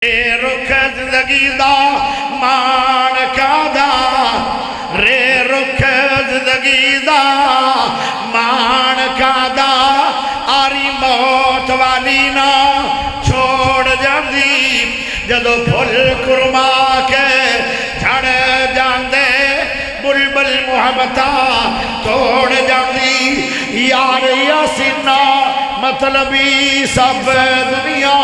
رخ زندگی دا مان کادا رے رخ زندگی دا مان کادا آری موت والی نا چھوڑ جاندی جدو پھل کرما کے جھڑ جاندے بلبل محبتہ توڑ جاندی یار یاسینہ مطلبی سب دنیا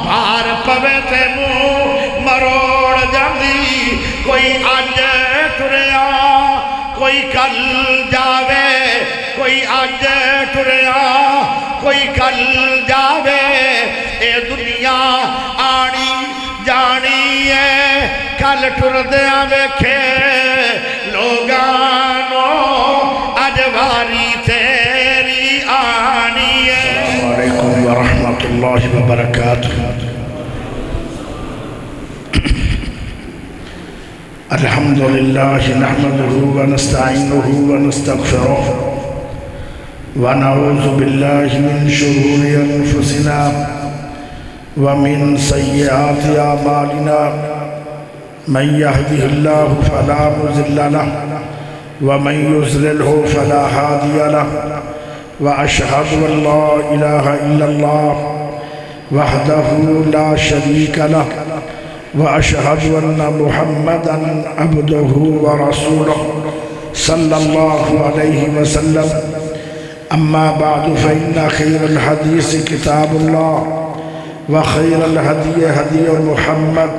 بھار پوے تے منہ مروڑ جاندی کوئی آج ٹریا کوئی کل جاوے کوئی آج ٹریا کوئی کل جاوے اے دنیا آنی جانی ہے کل ٹر دیا ویکھے لوگانو آج واری تیری آنی ہے۔ السلام علیکم ورحمۃ اللہ وبرکاتہ۔ الحمدللہ نحمدہ ونستعینہ ونستغفرہ ونعوذ باللہ من شرور انفسنا ومن سیئات اعمالنا من يهده الله فلا مضل له ومن يضلل فلا هادي له وأشهد أن لا إله إلا الله وحده لا شريك له وأشهد أن محمدًا عبده ورسوله صلى الله عليه وسلم أما بعد فإن خير الحديث كتاب الله وخير الهدي هدي محمد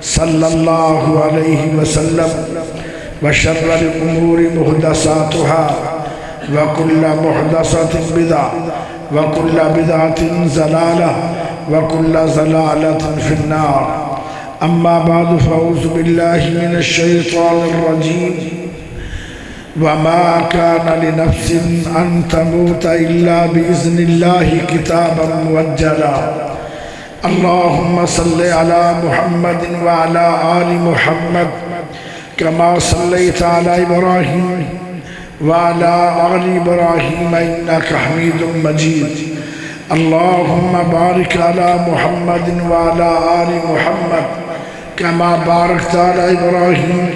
صلى الله عليه وسلم وشر الأمور محدثاتها وكل محدثة بدعة وكل بدعة ضلالة وكل ضلالة في النار أما بعد فأعوذ بالله من الشيطان الرجيم وما كان لنفس أن تموت إلا بإذن الله كتابا موجلا اللهم صل على محمد وعلى آل محمد كما صليت على إبراهيم وعلى آل إبراهيم إنك حميد مجيد اللهم بارك على محمد وعلى آل محمد كما باركت على إبراهيم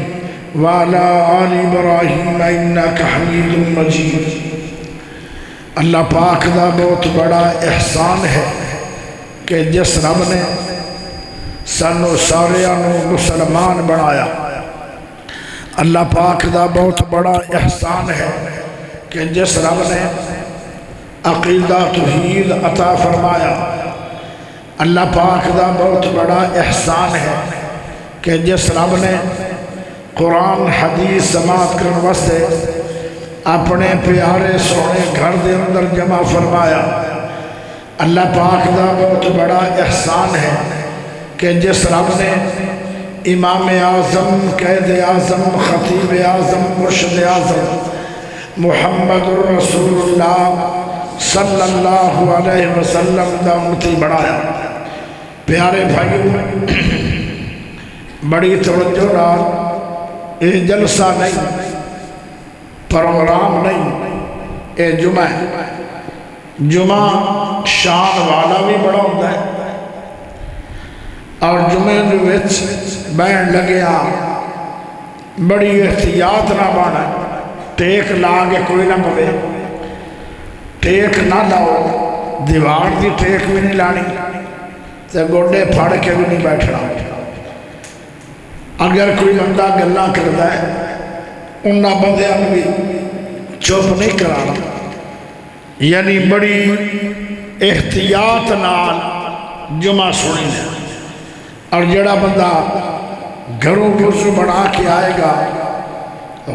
وعلى آل إبراهيم إنك حميد مجيد۔ اللہ پاک دا بہت بڑا احسان ہے کہ جس رب نے سانو ساریانو مسلمان بنایا۔ اللہ پاک دا بہت بڑا احسان ہے کہ جس رب نے عقیدہ توحید عطا فرمایا۔ اللہ پاک دا بہت بڑا احسان ہے کہ جس رب نے قرآن حدیث سماعت کرنے واسطے اپنے پیارے سونے گھر دے اندر جمع فرمایا۔ اللہ پاک دا بہت بڑا احسان ہے کہ جس رب نے امام اعظم قائد اعظم خطیب اعظم مرشد اعظم محمد رسول اللہ صلی اللہ علیہ وسلم دا امتی بڑھایا۔ پیارے بھائیوں، بڑی توجہ نال یہ جلسہ نہیں، پروگرام نہیں، یہ جمعہ ہے۔ جمعہ شان والا بھی بڑا ہوتا ہے اور جمعے دے وچ بہن لگیا بڑی احتیاط نہ بانا، ٹیک لا کے کوئی نہ پوے، ٹیک نہ لاؤ، دیوار دی ٹیک بھی نہیں لانی تے گوڈے پھڑ کے بھی نہیں بیٹھنا۔ اگر کوئی بندہ گلاں کردا ہے انہاں بندیاں نوں بھی چپ نہیں کرانا، یعنی بڑی احتیاط نال جمعہ سنی ہے۔ اور جڑا بندہ گھروں وضو بنا کے آئے گا،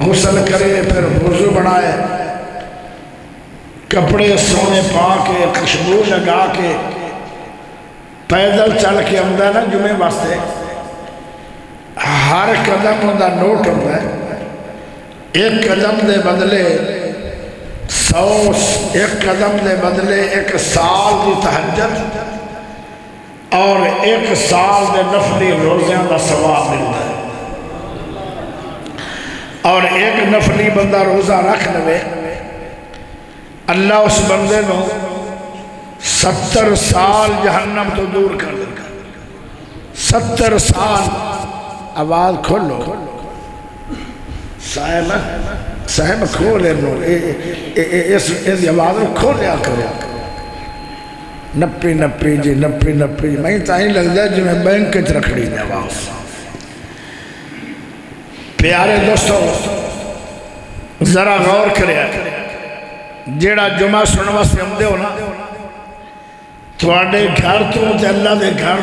غسل کرے پھر وضو بنائے، کپڑے سونے پا کے خوشبو لگا کے پیدل چل کے آندا ہے نا جمعے واسطے، ہر قدم دا نوٹ ہوتا ہے۔ ایک قدم دے بدلے 100، ایک قدم دے بدلے 1 سال دی تہجد اور 1 سال دے نفلی روزیاں دا ثواب ملتا ہے۔ اور ایک نفلی بندہ روزہ رکھ لے، اللہ اس بندے نو 70 سال جہنم تو دور کر دے گا۔ 70 سال آواز کھولو صاحب کھولے نو اس آواز کھولیا کرو 90 جی 90 میں تائیں لگ جائے جو میں بینک چ رکھڑی دی آواز پیارے دوستو ذرا غور کرے جیڑا جمعہ سنوا سے ہم دے ہونا تھوڑے گھر تو تے اللہ دے گھر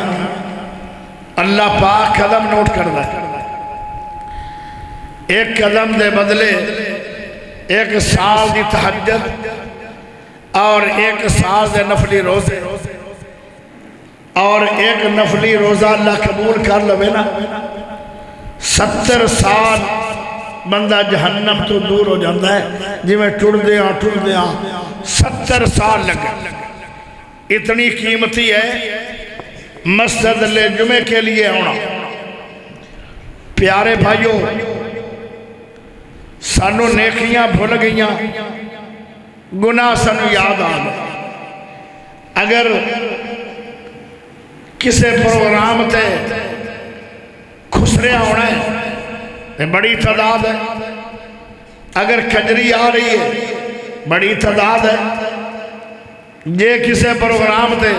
اللہ پاک قدم نوٹ کر دے ایک قدم دے بدلے 1 سال دی تہجد اور 1 سال دے نفلی روزے اور 1 نفلی روزہ اللہ قبول کر لوے نا 70 سال بندہ جہنم تو دور ہو جاندہ ہے جی میں ٹوڑ دیا 70 سال لگے اتنی قیمتی ہے مسجد لے جمعے کے لیے ہونا پیارے بھائیوں سانو نیکیاں بھول گئیاں گناہ سانو یاد آگا اگر کسے پروگرام تے خسرے ہونا ہے بڑی تعداد ہے اگر کجری آ رہی ہے بڑی تعداد ہے یہ کسے پروگرام تے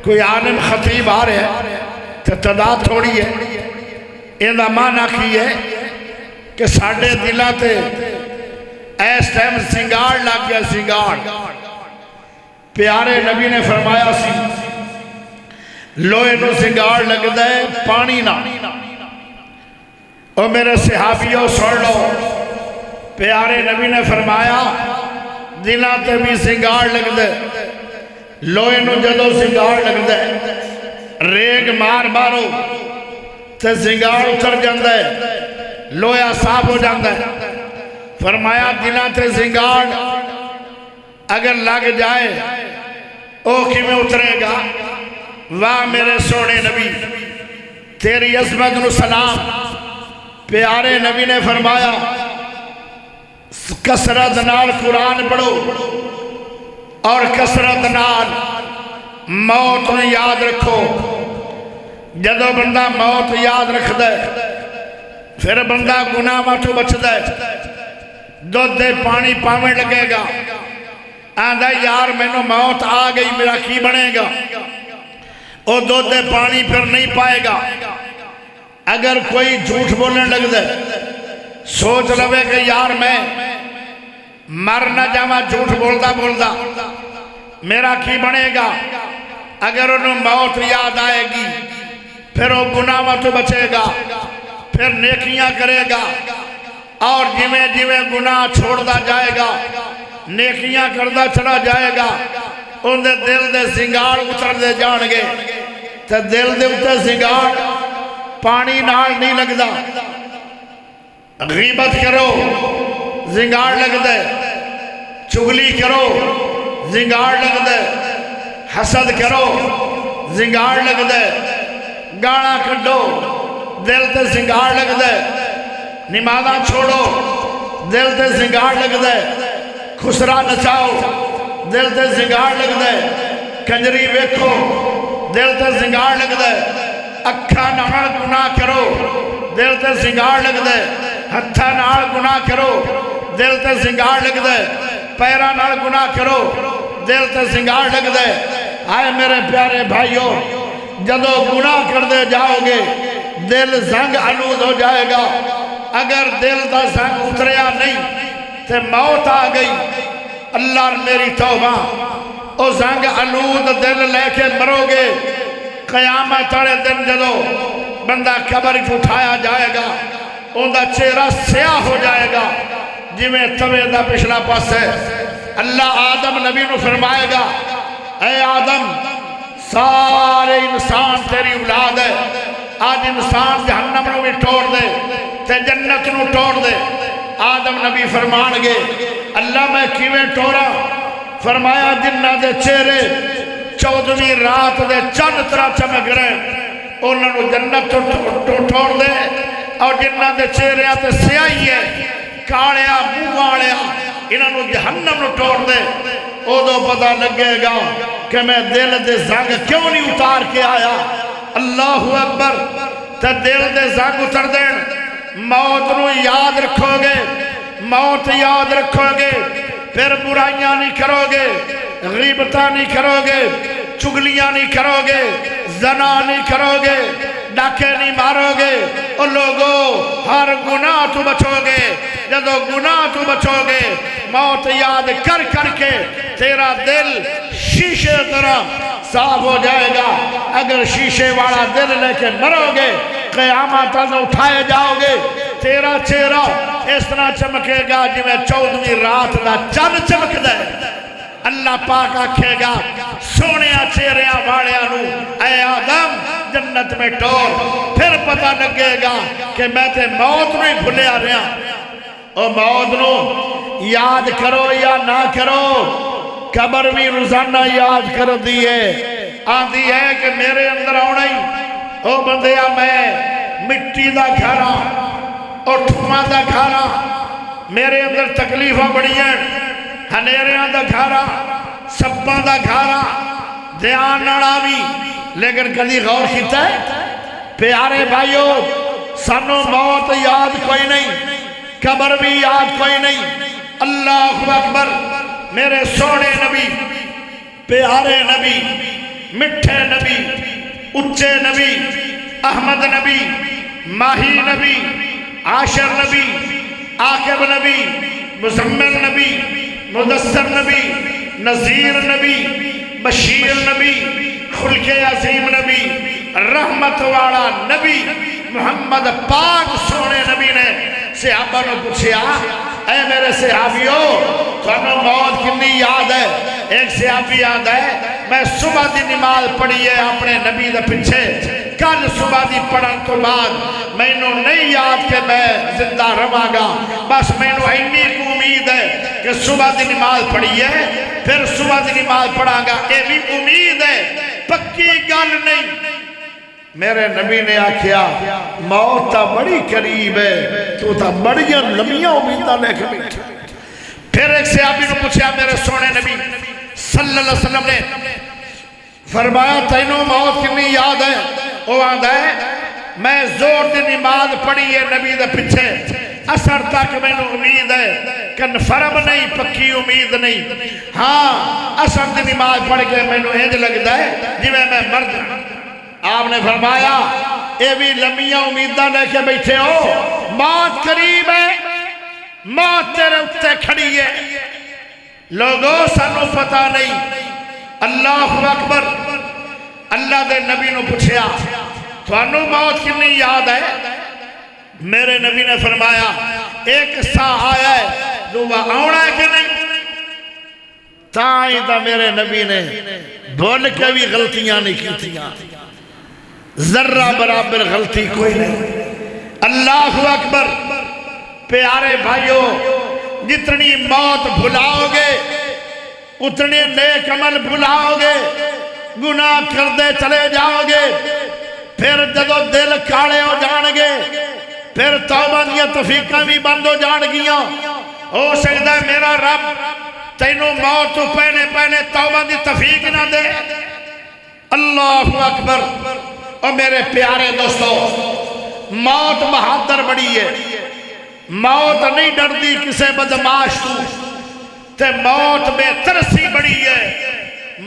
کوئی عالم خطیب آ رہے ہیں تو تعداد تھوڑی ہے یہ معنی کی ہے کہ ساڑھے دلہ تے ایس ٹائم سنگار لگ گیا سنگار پیارے نبی نے فرمایا سی لوہے نو سنگار لگ دے پانی نہ اور میرے صحابیوں سن لو پیارے نبی نے فرمایا دلہ تے بھی سنگار لگ دے لوہے نو جدو سنگار لگ دے ریگ مار مارو تے سنگار اتر جاندہ ہے لویا صاف ہو جاندہ ہے فرمایا دلہ تے سنگار اگر لگ جائے او کی میں اترے گا واہ میرے سونے نبی تیری عظمت نو سلام پیارے نبی نے فرمایا کسرت نال قرآن پڑھو اور کسرت نال موت نے یاد رکھو جدو بندہ موت یاد رکھ دے پھر بندہ گناہ ماتو بچ دے دودھ دے پانی پاویں لگے گا آندھا یار میں نو موت آ گئی میرا کی بنے گا او دودھ دے پانی پھر نہیں پائے گا اگر کوئی جھوٹ بولنے لگ دے سوچ لوے کہ یار میں مر نہ جاما جھوٹ بولدا میرا کی بنے گا اگر انہوں موت یاد آئے گی پھر وہ گناہ تو بچے گا پھر نیکیاں کرے گا اور جویں جویں گناہ چھوڑدا جائے گا نیکیاں کردہ چلا جائے گا ان دے دل دے سنگار اتر دے جان گے تو دل دے اتر سنگار پانی نال نہیں لگدا غیبت کرو زنگار لگ دے چگلی کرو زنگار لگ دے حسد کرو زنگار لگ دے گانا کڈو دل تے زنگار لگ دے نمازاں چھوڑو دل تے زنگار لگ دے خسرا نچاؤ دل تے زنگار لگ دے کنجری ویکھو دل تے زنگار لگ دے اکھا نال گناہ کرو دل تے زنگار لگ دے ہتھا نال گناہ کرو دل تے زنگار لگ دے پیرا نال گناہ کرو دل تے زنگار لگ دے آئے میرے پیارے بھائیوں جدو گناہ کر دے جاؤ گے دل زنگ آلود ہو جائے گا اگر دل دا زنگ اتریا نہیں تے موت آ گئی اللہ میری توبہ او زنگ آلود دل لے کے مرو گے قیامت تڑے دن جدو بندہ قبر اٹھایا جائے گا ان دا چہرہ سیاہ ہو جائے گا جی میں توے دا پچھلا پاس ہے اللہ آدم نبی نو فرمائے گا اے آدم سارے انسان تیری اولاد ہے آج انسان جہنم نو بھی ٹوڑ دے تے جنت نو ٹوڑ دے آدم نبی فرمان گے اللہ میں کیویں ٹورا فرمایا جنہ دے چہرے 14ویں رات دے چند طرح چمک رہے انہوں نے جنت ٹوڑ دے اور جنہ دے چہرے آتے سیاہی ہے کاڑیا موالیا انہوں نے جہنم نو ٹوڑ دے او دو پتہ لگے گا کہ میں دل دے زنگ کیوں نہیں اتار کے آیا اللہ اکبر تے دل دے زنگ اتر دین موت نو یاد رکھو گے موت یاد رکھو گے پھر برائیاں نہیں کرو گے غیبتاں نہیں کرو گے چگلیاں نہیں کرو گے زنا نہیں کرو گے ڈاکے نہیں مارو گے اور لوگوں ہر گناہ تو بچو گے جدو گناہ تو بچو گے موت یاد کر کر کے تیرا دل شیشے طرح صاف ہو جائے گا اگر شیشے والا دل لے کے مرو گے قیامت تک اٹھائے جاؤ گے تیرا چہرہ اس طرح چمکے گا جی میں 14ویں رات دا چند چمک دے اللہ پاک آکھے گا سونیا چہریاں واڑیاں نو اے آدم جنت میں ٹور پھر پتہ لگے گا کہ میں تے موت نہیں بھولیا رہا او موت نو یاد کرو یا نہ کرو قبر بھی روزانہ یاد کر دیئے آندھی ہے کہ میرے اندر آنا ہی او بندیا میں مٹی دا گھارا اور ٹھوما دا گھارا میرے اندر تکلیفہ بڑی ہیں ہنیریاں دا گھارا سپاں دا گھارا دھیان نڑا بھی لیکن کدی غور کیتا ہے پیارے بھائیو سانو موت یاد کوئی نہیں قبر بھی یاد کوئی نہیں اللہ اکبر میرے سونے نبی پیارے نبی مٹھے نبی اچھے نبی احمد نبی ماہی نبی عاشر نبی عاقب نبی مزمل نبی مدثر نبی نذیر نبی بشیر نبی خلق عظیم نبی رحمت والا نبی محمد پاک سونے نبی نے صحابہ نے پوچھا اے میرے صحابیوں تمہیں موت کنی یاد ہے ایک صحابی یاد ہے میں صبح دی نماز پڑھی ہے اپنے نبی دے پیچھے کل صبح دی پڑھن تو بعد میں نو نہیں یاد کہ میں زندہ رہاں گا بس میں نو اتنی امید ہے کہ صبح دی نماز پڑھی ہے پھر صبح دی نماز پڑھاں گا یہ بھی امید ہے پکی گل نہیں میرے نبی نے آکھیا موت تا بڑی قریب ہے تو تا بڑیاں لمیاں امیدہ لے کے بیٹھا پھر ایک صحابی نے پوچھا میرے سونے نبی صلی اللہ علیہ وسلم نے فرمایا تینوں موت کنی یاد ہے وہ آدھا ہے میں زور دی نماز پڑھی ہے نبی دے پچھے اثر تک میں نے امید ہے کنفرم نہیں پکی امید نہیں ہاں اثر دی نماز پڑھ کے میں نے انج لگتا ہے جی میں مرد آپ نے فرمایا اے بھی لمیاں امیدہ لے کے بیٹھے ہو موت قریب ہے موت تیرے اٹھتے کھڑی ہے لوگوں سانو پتہ نہیں اللہ اکبر اللہ دے نبی نو پوچھیا تھانو موت کنی یاد ہے میرے نبی نے فرمایا ایک سا آیا ہے جو وہ آونا ہے کہ نہیں تائیں تا میرے نبی نے بھول کے بھی غلطیاں نہیں کی تھیاں ذرہ برابر غلطی کوئی نہیں اللہ اکبر پیارے بھائیوں جتنی موت بھلاؤ گے اتنے نیک عمل بھلاؤ گے گناہ کردے چلے جاؤ گے پھر جدو دل کاڑے ہو جان گے پھر توبہ دیا توفیقہ بھی بند ہو جان گیا ہو سکتا ہے میرا رب تینوں موت تو پہنے توبہ دی توفیق نہ دے اللہ اکبر اور میرے پیارے دوستو موت بہادر بڑی ہے موت نہیں ڈردی کسے بدماش تو تے موت بے ترسی بڑی ہے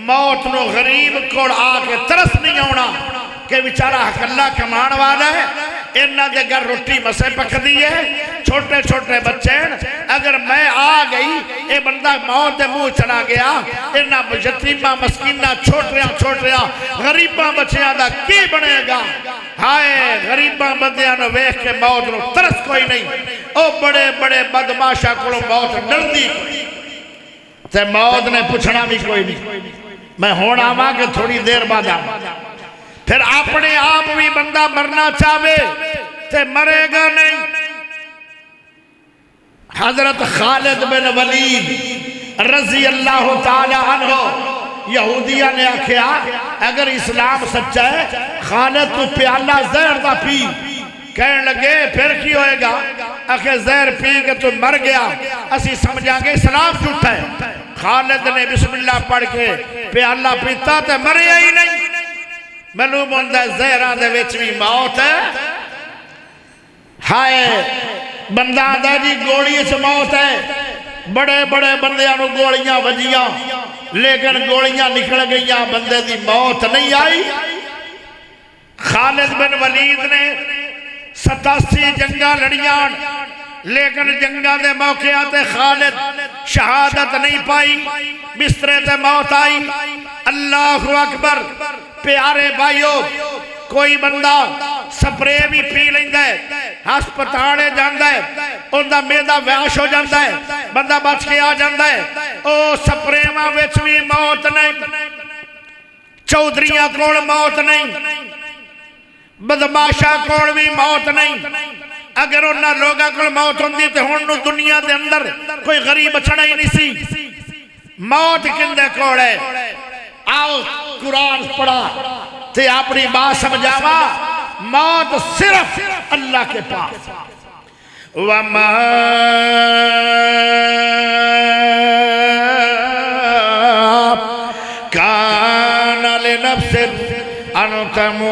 موت نو غریب کوڑ آکے ترس نہیں ہونا کہ بیچارہ حق اللہ کمان والا ہے انہاں دے گھر روٹی مسے پک دی ہے چھوٹے چھوٹے بچے اگر میں آ گئی اے بندہ موت دے منہ چلا گیا انہاں یتیماں مسکیناں چھوٹریاں غریباں بچیاں دا کی بنے گا ہائے غریباں بندیاں نو ویکھ کے موت نو ترس کوئی نہیں او بڑے بڑے بدماشا کو موت ڈردی تے موت نے پوچھنا بھی کوئی نہیں میں ہونا ماں کہ تھوڑی دیر بعد آؤں پھر اپنے آپ بھی بندہ مرنا چاہے تے مرے گا نہیں حضرت خالد بن ولید رضی اللہ تعالی عنہ یہودیہ نے آکھیا اگر اسلام سچا ہے خالد تو پیالہ زہر دا پی کہنے لگے پھر کی ہوئے گا اکھے زہر پی کے تو مر گیا اسی سمجھا گے اسلام جھوٹا ہے خالد نے بسم اللہ پڑھ کے پیالہ پیتا تے مریا ہی نہیں معلوم ہوندہ ہے زہرہ دے وچ بھی موت ہے ہائے بندہ آدھا جی گوڑی سے موت ہے بڑے بڑے بندیاں گوڑیاں وجیاں لیکن گوڑیاں نکل گئیاں بندے دی موت نہیں آئی خالد بن ولید نے 87 جنگاں لڑیاں لیکن جنگاں دے موقع تے خالد شہادت نہیں پائی بسترے تے موت آئی اللہ اکبر پیارے بھائیو کوئی بندہ سپرے بھی پی لیندہ ہے ہسپتالے جاندہ ہے ان دا میدہ ویاش ہو جاندہ ہے بندہ بچ کے آ جاندہ ہے او سپرے ماں وچ بھی موت نہیں چودریاں کول موت نہیں بدماشا کول بھی موت نہیں اگر انہاں لوگاں کول موت ہوندی تے ہن دنیا دے اندر کوئی غریب چھڑا ہی نہیں سی موت کندے کول ہے آؤ قرآن پڑھا تے اپنی بات سمجھاوا موت صرف اللہ کے پاس وَمَا كَانَ لِنَفْسٍ أَن تَمُوتَ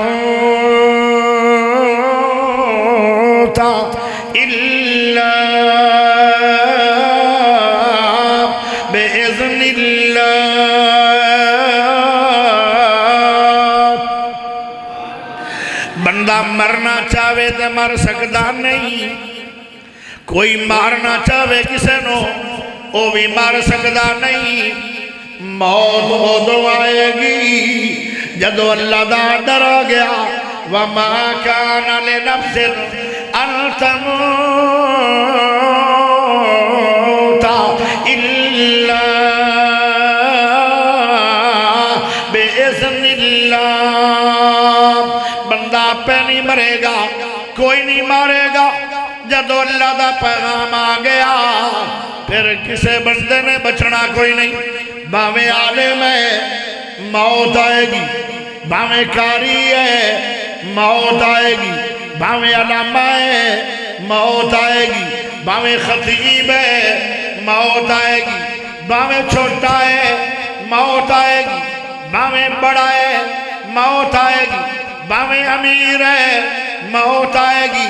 إِلَّا بِإِذْنِ اللَّهِ بندہ مرنا چاہے تو مر سکتا نہیں کوئی مارنا چاہے کسے نو وہ بھی مار سکتا نہیں موت ادو آئے گی جدو اللہ دا ڈر آ گیا وَمَا كَانَ لِنَفْسٍ أَن تَمُوتَ إِلَّا بِإِذْنِ اللَّهِ بندہ پہ نہیں مرے گا کوئی نہیں مارے گا جدو اللہ دا پیغام آ گیا پھر کسے بندے نے بچنا کوئی نہیں باویں عالم ہے موت آئے گی باویں کاری ہے موت آئے گی باویں علامہ ہے موت آئے گی باویں خطیب ہے موت آئے گی باویں چھوٹا ہے موت آئے گی باویں بڑا ہے موت آئے گی باویں امیر ہے موت آئے گی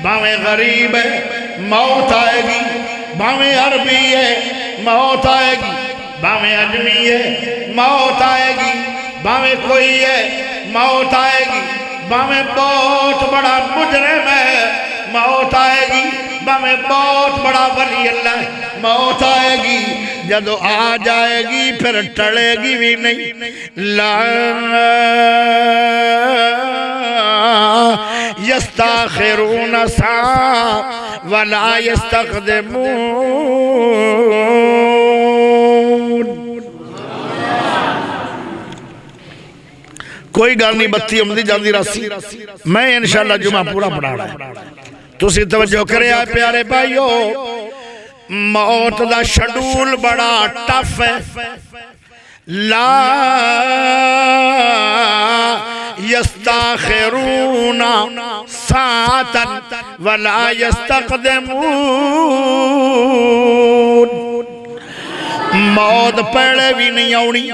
باویں غریب ہے موت آئے گی باویں عربی ہے موت آئے گی باویں اجمی ہے موت آئے گی باویں کوئی ہے موت آئے گی باویں بہت بڑا مجرم ہے موت آئے گی باویں بہت بڑا ولی اللہ ہے موت آئے گی جدو آ جائے گی پھر ٹڑے گی بھی نہیں لا يستاخرون ساعة ولا يستقدمون کوئی گل نہیں بتی امدی جاندی راسی میں انشاءاللہ جمعہ پورا پڑھا رہا ہے تسی توجہ کرے آئے پیارے بھائیو موت دا شڈول بڑا ٹف ہے لا يستاخرون ساعة ولا يستقدمون موت پہلے بھی نہیں آنی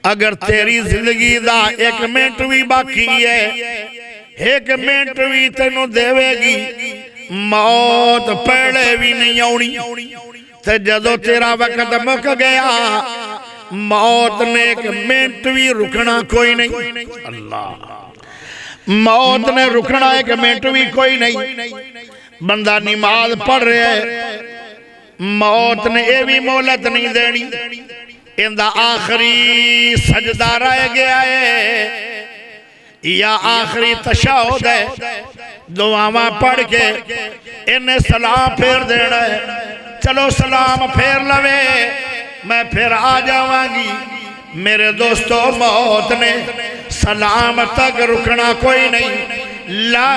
اگر تیری زندگی دا ایک منٹ بھی باقی ہے ایک منٹ بھی تینوں دیوے گی موت پہلے بھی نہیں آنی تے جدو تیرا وقت مک گیا موت نے ایک منٹ بھی رکنا کوئی نہیں اللہ موت نے رکنا ایک منٹ بھی کوئی نہیں بندہ نماز پڑھ رہے ہے موت نے یہ بھی مہلت نہیں دینی اندہ آخری سجدہ رہ گیا ہے یا آخری تشہد ہے دعاواں پڑھ کے انہیں سلام پھیر دینا ہے چلو سلام پھیر لوے میں پھر آ جاواں گی میرے دوستو موت نے سلام تک رکنا کوئی نہیں لا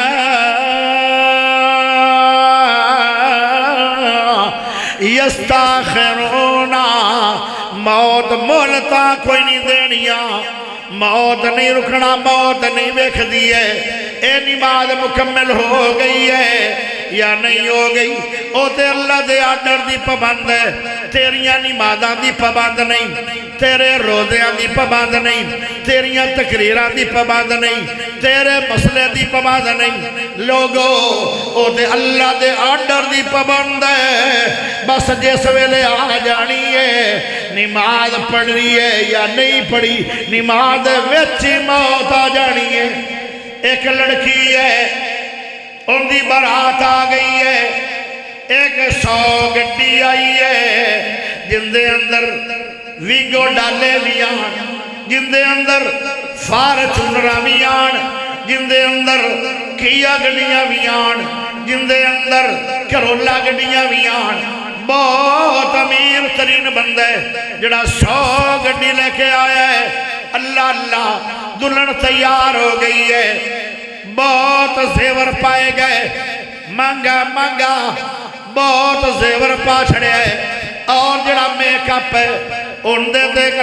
یستاخرون موت مہلتا کوئی نہیں دینیا موت نہیں رکنا موت نہیں ویکھ دیئے اے نماز مکمل ہو گئی ہے یا نہیں ہو گئی او تے اللہ دے آڈر دی پابند ہے تیریاں نمازاں دی پابند نہیں تیرے روزیاں دی پابند نہیں، تیریاں تقریراں دی پابند نہیں، تیرے مسئلے دی پابند نہیں، لوگو او دے اللہ دے آرڈر دی پابند ہے۔ بس جس ویلے آ جانی ہے نماز پڑھ رہی ہے یا نہیں پڑھی، نماز وچ موت آ جانی ہے۔ ایک لڑکی ہے ان دی برات آ گئی ہے، ایک 100 گڈی آئی ہے جن دے اندر ویگو ڈالے بھی آن، جن دے اندر فارچونرا بھی آن، جن دے اندر کیا گڈیاں بھی آن، جن دے اندر کرولا گڈیاں بھی آن۔ بہت امیر ترین بندہ ہے جڑا 100 گڈی لے کے آیا ہے۔ اللہ اللہ دلہن تیار ہو گئی ہے، بہت زیور پائے گئے، مانگا مانگا بہت زیور پا چھڑے ہے، اور جڑا میک اپ ہے ان دے 1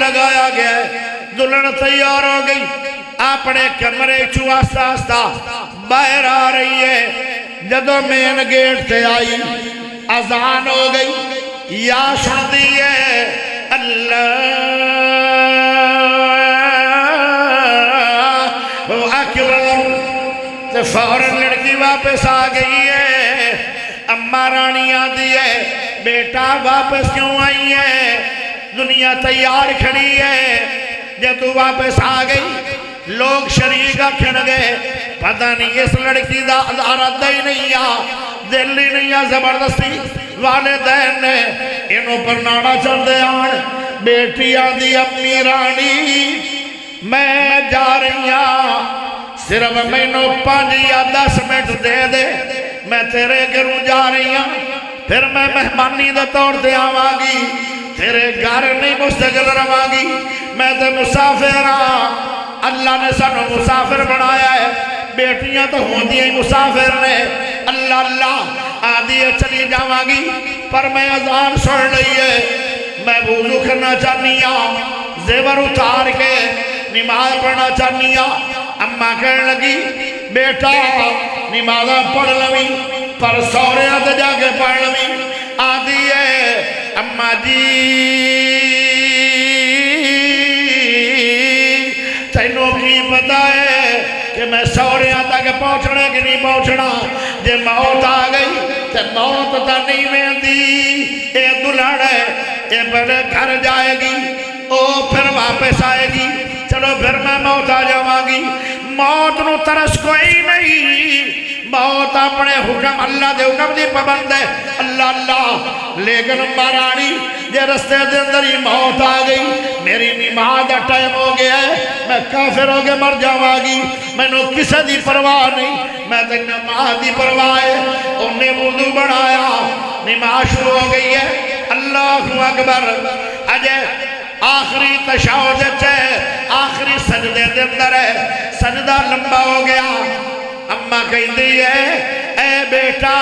لگایا گیا ہے۔ دلہن تیار ہو گئی، اپنے کمرے چو آستہ آستہ باہر آ رہی ہے۔ جدو مین گیٹ تے آئی اذان ہو گئی، یا شادی ہے اللہ اکبر، تے فوراً لڑکی واپس آ گئی ہے۔ اماں رانی آدھی ہے بیٹا واپس کیوں آئی ہے؟ دنیا تیار کھڑی ہے۔ جب تو واپس آ گئی لوگ شریک کھڑ گئے، پتہ نہیں اس لڑکی دا ارادہ ہی نہیں آ، دل ہی نہیں آ، زبردستی والدین نے انہوں پر ناڑا چل دے آن۔ بیٹی آدھی امی رانی میں جا رہی ہوں، صرف مینوں 5 یا 10 منٹ دے دے، میں تیرے گھروں جا رہی ہوں، پھر میں مہمانی دے طور تے آواں گی، تیرے گھر نہیں مستقل رہاں گی، میں تے مسافر ہاں۔ اللہ نے سانو مسافر بنایا ہے، بیٹیاں تو ہوندی ہیں مسافر نے۔ اللہ اللہ آدھی چلی جاواں گی، پر میں اذان سن رہی ہے، میں وضو کرنا چاہنی ہوں، زیور اتار کے نماز پڑھنا چاہنی ہوں۔ اماں کہنے لگی بیٹا نمازہ پڑھ لویں، پر سوریاں تے جا کے پڑھ لویں۔ آدھی ہے اماں جی تینوں کی پتہ ہے کہ میں سوریاں تک پہنچنے کی نہیں پہنچنا، جے موت آ گئی تے موت تا نہیں ویندی۔ اے دلہن ہے اے پہلے گھر جائے گی، او پھر واپس آئے گی، چلو پھر میں موت آ جاواں گی۔ موت نو ترس کوئی نہیں، موت اپنے حکم اللہ دے حکم دی پابند ہے۔ اللہ اللہ لیکن مارانی جے رستے دے اندر ہی موت آ گئی، میری نماز دا ٹائم ہو گیا ہے، میں کافر ہو کے مر جاواں گی، میں نو کسے دی پرواہ نہیں، میں تے نماز دی پرواہ ہے۔ انہیں وضو بڑھایا، نماز شروع ہو گئی ہے۔ اللہ اکبر، اجے آخری تشہد ہے، آخری سجدے دے اندر ہے، سجدہ لمبا ہو گیا۔ اماں کہندی ہے اے بیٹا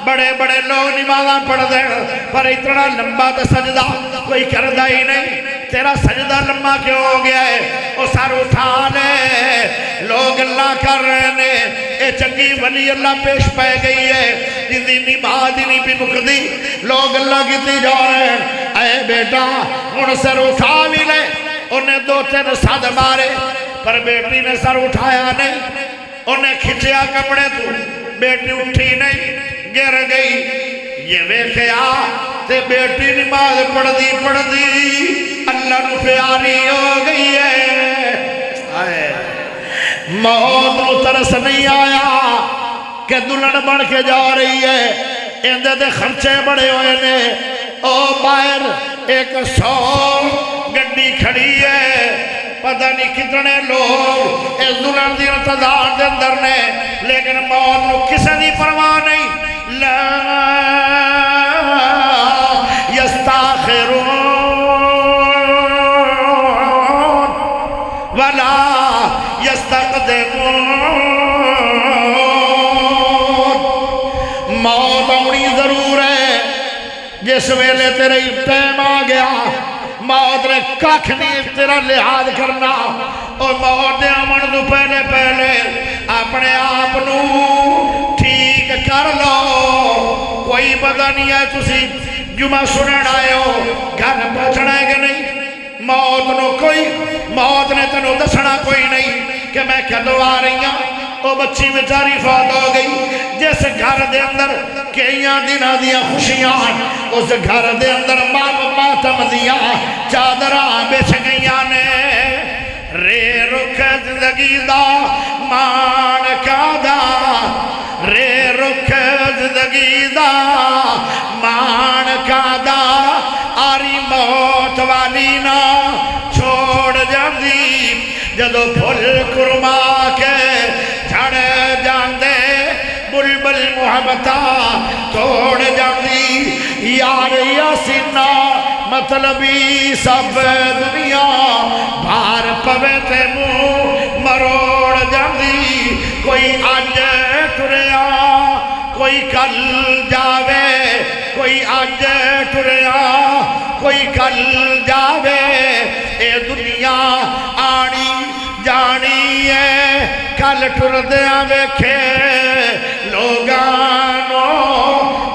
بڑے بڑے لوگ نمازاں پڑھ دین، پر اتنا لمبا تو سجدہ کوئی کردہ ہی نہیں، تیرا سجدہ لمبا کیوں ہو گیا ہے؟ وہ سر اٹھا لے، لوگ اللہ کر رہے ہیں، اے چنگی ولی اللہ پیش پہ گئی ہے جن دی نماز نہیں بھی مکدی، لوگ اللہ کیتی جا رہے ہیں۔ اے بیٹا ان سر اٹھا بھی لے، انہیں 2-3 صد مارے، پر بیٹی نے سر اٹھایا نہیں، انہیں کھچیا کپڑے تو، بیٹی اٹھی نہیں، گر گئی۔ یہ ویکھیا تے بیٹی نماز پڑھ دی اللہ نو پیاری ہو گئی ہے۔ موت نو ترس نہیں آیا کہ دلہن بڑھ کے جا رہی ہے، اندے دے خرچے بڑے ہوئے نے۔ او باہر 100 گڈی کھڑی ہے، پتہ نہیں کتنے لوگ اس دلہن دی انتظار دے اندر نے، لیکن موت نو کسے دی پرواہ نہیں۔ لا یستاخرون ولا یستقدمون، موت آنی ضرور ہے، جس ویلے تیرے ٹائم آ گیا موت نے ککھ نہیں تیرا لحاظ کرنا۔ اور موت دے آمن تو پہلے پہلے اپنے آپ نو ٹھیک کر لو۔ کوئی پتہ نہیں ہے تسی جمعہ سنن آئے ہو گھر پہنچنا ہے کہ نہیں موت نے تنو دسنا کوئی نہیں کہ میں کدو آ رہی ہوں وہ بچی بیچاری فوت ہو گئی جس گھر دے اندر کئیاں دنوں دیاں خوشیاں اس گھر دے اندر ماتم دیاں چادراں بچھ گئیاں نے رے رخ زندگی دا مان کا دا رے رخ زندگی دا مان کا دا آری موت والی نا چھوڑ جاندی جدو پھل کرما کے جھڑ جاندے بلبل محبتہ توڑ جاندی یار یاسینہ مطلبی سب دنیا بھار پوے تے منہ مروڑ جاندی کوئی آج ٹریا کوئی کل جاوے کوئی آج ٹریا کوئی کل جاوے اے دنیا آنی جانی ہے کل ٹردیاں ویکھے لوگانو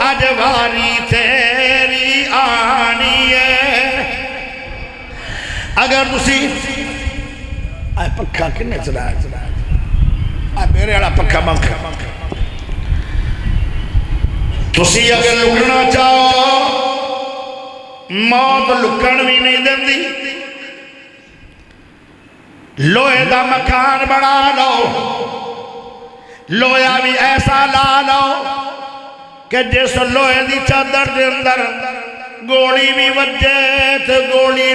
اج واری تیری آنی ہے اگر تسی آئے پکھا کنے چلایا آئے میرے والا پکھا منکھا تسی اگر لکنا چاہو موت لکن بھی نہیں دن دی لوہے دا مکان بنا لو لویا بھی ایسا لا لو کہ جس لوہے دی چادر دے اندر گوڑی بھی وجے تو گوڑی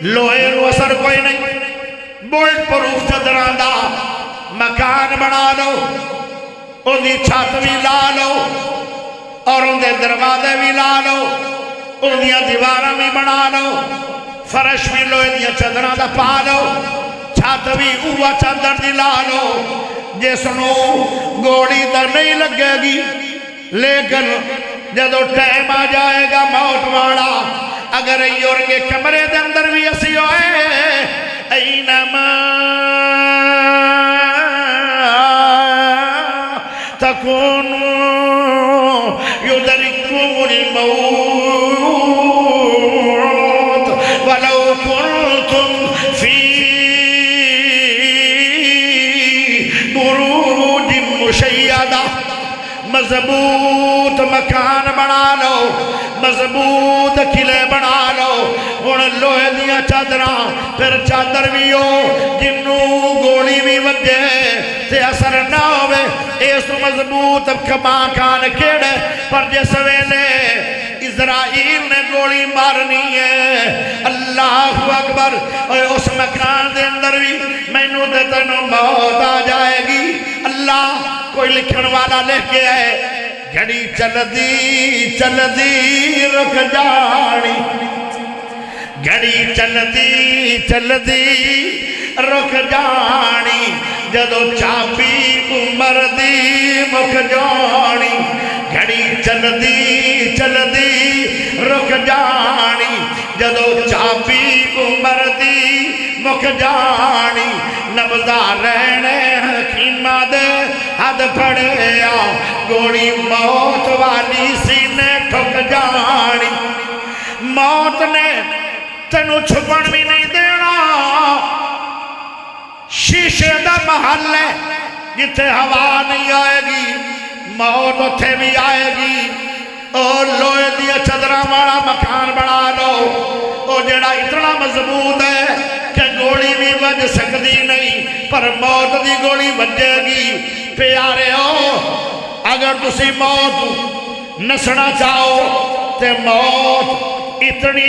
لوہے نو اثر کوئی نہیں بولٹ پروف چادران دا مکان بنا لو ان دی چھت بھی لا لو اور ان دے دروازے بھی لا لو ان دیا دیواراں بھی بنا لو فرش بھی لوہے دیا چادراں دا پا لو چھت بھی اوہ چادر دی لا لو جس نو گوڑی در نہیں لگے گی لیکن جدو ٹائم آ جائے گا موت والا اگر یورنگے کمرے دے اندر بھی اسی ہوئے اینما تکونو یدرکم الموت ولو کنتم فی بروج مشیدہ مضبوط مکان بنا لو مضبوط قلعے بنا لو ہن لوہے دیاں چادراں پھر چادر بھی ہو جنوں گولی بھی وجے تے اثر نہ ہوئے اس مضبوط مکان کیڑے پر جس ویلے اسرائیل نے گولی مارنی ہے اللہ اکبر اس مکان دے اندر بھی میں نو دے تنو موت آ جائے گی اللہ کوئی لکھن والا لکھ کے ہے گھڑی چل دی رکھ جانی گھڑی چل دی رکھ جانی جدو چابی عمر دی مکھ جانی گھڑی چل دی رکھ جانی جدو چابی عمر دی مکھ جانی نبضا رہنے حکیمہ دے حد پڑیا گوڑی موت والی سینے ٹھک جانی موت نے تینو چھپن بھی نہیں دینا شیشے دا محل ہے جتے ہوا نہیں آئے گی موت اتھے بھی آئے گی اور لوہے دیا چادراں والا مکان بنا لو اور جڑا اتنا مضبوط ہے کہ گولی بھی بج سکتی نہیں پر موت دی گولی بجے گی پیارے ہو اگر تسی موت نسنا چاہو تے موت اتنی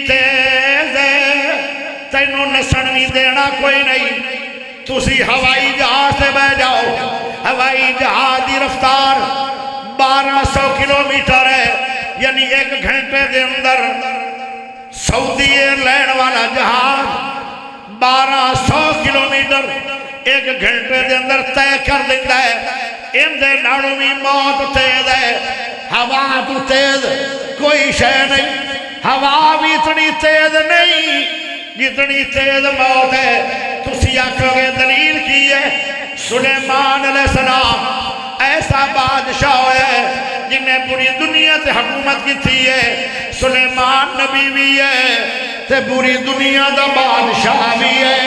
تیز ہے تینوں نسن نہیں دینا کوئی نہیں تسی ہوائی جہاز سے بہ جاؤ ہوائی جہاز دی رفتار 1200 کلومیٹر ہے یعنی 1 گھنٹے دے اندر سعودی ایئر لائن والا جہاز 1200 کلومیٹر 1 گھنٹے دے اندر طے کر دیتا ہے ان دے ناڑوں میں موت تیز ہے ہوا تو تیز کوئی شے نہیں ہوا بھی اتنی تیز نہیں جتنی تیز موت ہے تسی آکھو گے دلیل کی ہے سلیمان علیہ السلام ایسا بادشاہ ہے جن نے پوری دنیا تے حکومت کی تھی ہے سلیمان نبی بھی ہے تے پوری دنیا دا بادشاہ بھی ہے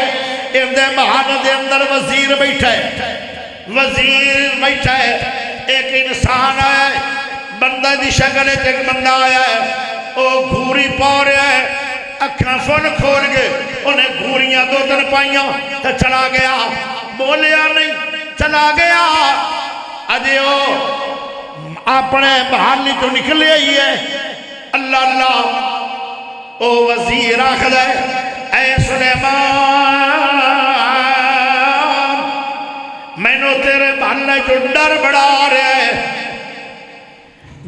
ان دے محل دے اندر وزیر بیٹھا ہے وزیر بیٹھا ہے ایک انسان ہے بندہ دی شکل ایک بندہ آیا ہے وہ گھوری پا رہا ہے اکھاں فن کھول گئے انہیں گھوریاں دو دن پائیاں تو چلا گیا بولیا نہیں چلا گیا اجیو اپنے محلی تو نکلے ہی ہے اللہ اللہ او وزیر آخر ہے اے سلیمان میں نو تیرے محلے جو ڈر بڑھا رہے ہیں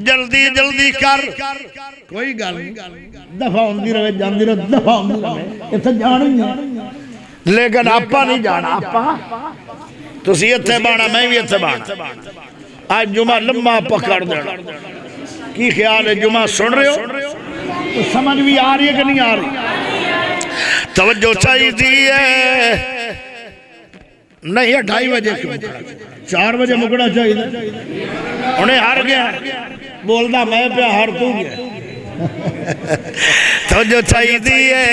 جلدی جلدی کر کوئی گل دفعہ ہوندی رہے جاندی رہے دفعہ ہوندی رہے اتھے جانی ہے لیکن آپا نہیں جانا آپا تسی اتھے بانا میں بھی اتھے بانا آج جمعہ لمبا پکڑ دینا کی خیال ہے جمعہ سن رہے ہو تو سمجھ بھی آ رہی ہے کہ نہیں آ رہی توجہ چاہیے دیئے نہیں 2:30 بجے کیوں 4 بجے مکڑا چاہیے انہیں ہار گیا بولنا میں پہ ہار تو گیا توجہ چاہیے دیئے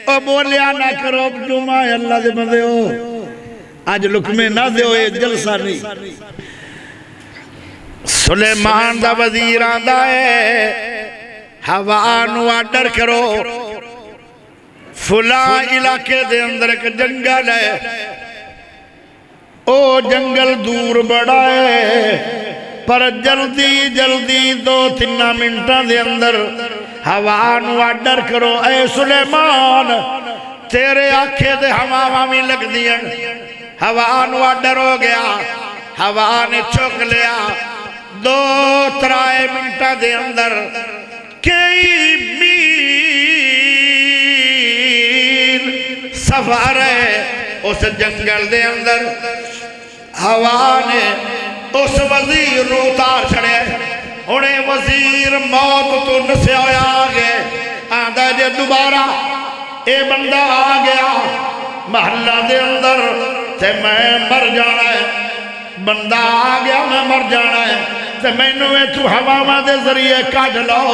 او بولیا نہ کرو جمعہ اللہ دے بندے ہو آج لکمے نہ دے ہوئے جلسہ نہیں سلیمان دا وزیر آندہ ہے ہوانو آڈر کرو فلاں علاقے دے اندر ایک جنگل ہے او جنگل دور بڑا ہے پر جلدی جلدی 2-3 منٹاں دے اندر ہوانو آڈر کرو اے سلیمان تیرے آنکھیں دے ہوا میں لگ دیا ہوانو آڈر ہو گیا ہوا نے چوک لیا 2-3 منٹاں دے اندر کئی میل سفر ہے اس جنگل دے اندر ہوا نے اس وزیر نو اتار چھڑے انہیں وزیر موت تو نسے ہویا آگے آندہ جے دوبارہ اے بندہ آگیا محلہ دے اندر تے میں مر جانا ہے بندہ آگیا میں مر جانا ہے تے میں نوے تو ہوا دے ذریعے کاٹ لو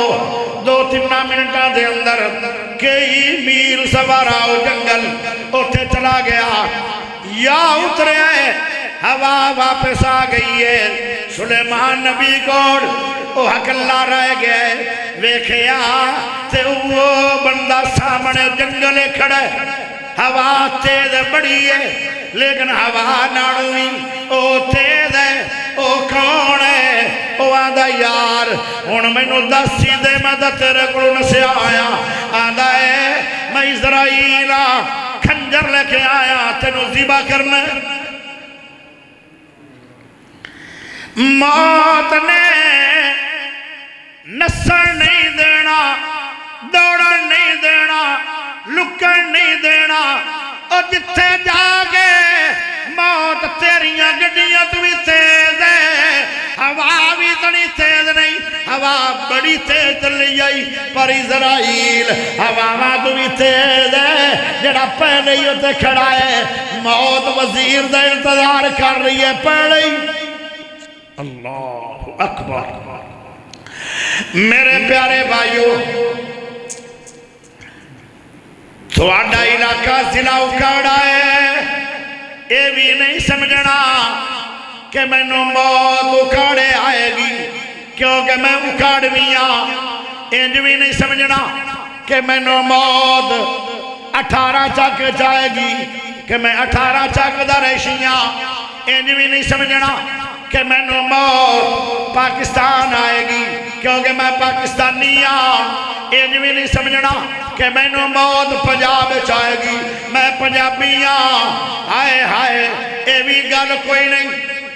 2-3 منٹاں دے اندر کئی میل سفر آؤ جنگل اٹھے چلا گیا یا اترے ہیں ہوا واپس آ گئی ہے سلیمان نبی کوڑ وہ حق اللہ رہ گئے ویکھیا تے وہ بندہ سامنے جنگلے کھڑے ہوا تیز بڑی ہے لیکن ہوا ناڑوی او تیز ہے او کون ہے او آدھا یار ان میں نو 10 دے مدد تیرے کو نسے آیا آدھا ہے میں اسرائیلہ کھنجر لے کے آیا تینو ذبح کرنا موت نے نسل نہیں دینا دوڑن نہیں دینا لکن نہیں دینا اور جتھے جاگے موت تیریاں گڈیاں تو بھی تیز ہے ہوا بھی تنی تیز نہیں ہوا بڑی تیز چلی جائی پر اسرائیل ہوا تو بھی تیز ہے جڑا پہلے ہی ہوتے کھڑا ہے موت وزیر دا انتظار کر رہی ہے پہلے ہی اللہ اکبر میرے پیارے بھائیو تھوڑا علاقہ ضلع اکھاڑا ہے یہ بھی نہیں سمجھنا کہ میں نو موت اکھاڑے آئے گی کیونکہ میں اکھاڑ بھی انج بھی نہیں سمجھنا کہ میں نو موت 18 چک جائے گی کہ میں 18 چک دا ریشیاں انج بھی نہیں سمجھنا کہ میں نو موت پاکستان آئے گی کیونکہ میں پاکستانی انج بھی نہیں سمجھنا کہ میں نو موت پنجاب چاہے گی میں پنجابی آئے ہائے اے بھی گل کوئی نہیں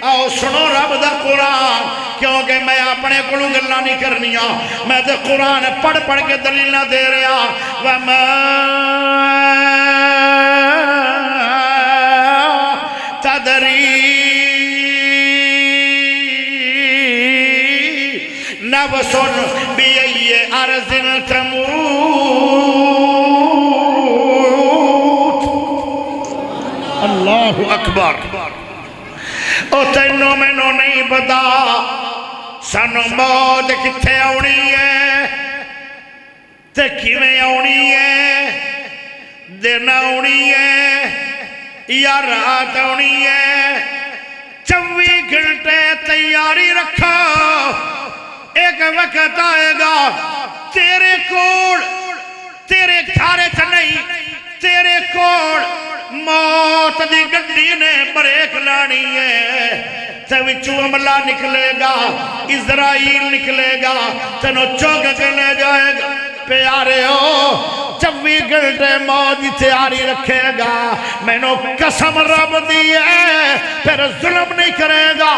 آؤ سنو رب دا قرآن کیونکہ میں اپنے کلو گلہ نہیں کرنیا میں دے قرآن پڑھ پڑھ کے دلیل نہ دے رہا وَمَا تَدْرِي نَفْسٌ بِأَيِّ أَرْضٍ تَمُوتُ اللہ اکبر او تینوں میں نو نہیں پتا سانو موت کتھے آنی ہے تے کیویں آنی ہے، دن آنی ہے یا رات آنی ہے، 24 گھنٹے تیاری رکھو، ایک وقت آئے گا تیرے کوڑ تیرے گھارے چ نہیں، تیرے کوڑ موت دی گڈی نے بریک لانی ہے، تے وچوں عملہ نکلے گا، اسرائیل نکلے گا، تینوں چوک کے لے جائے گا۔ پیارے ہو 24 گھنٹے موت کی تیاری رکھے گا، میں نے قسم رب دی ہے، پھر ظلم نہیں کرے گا،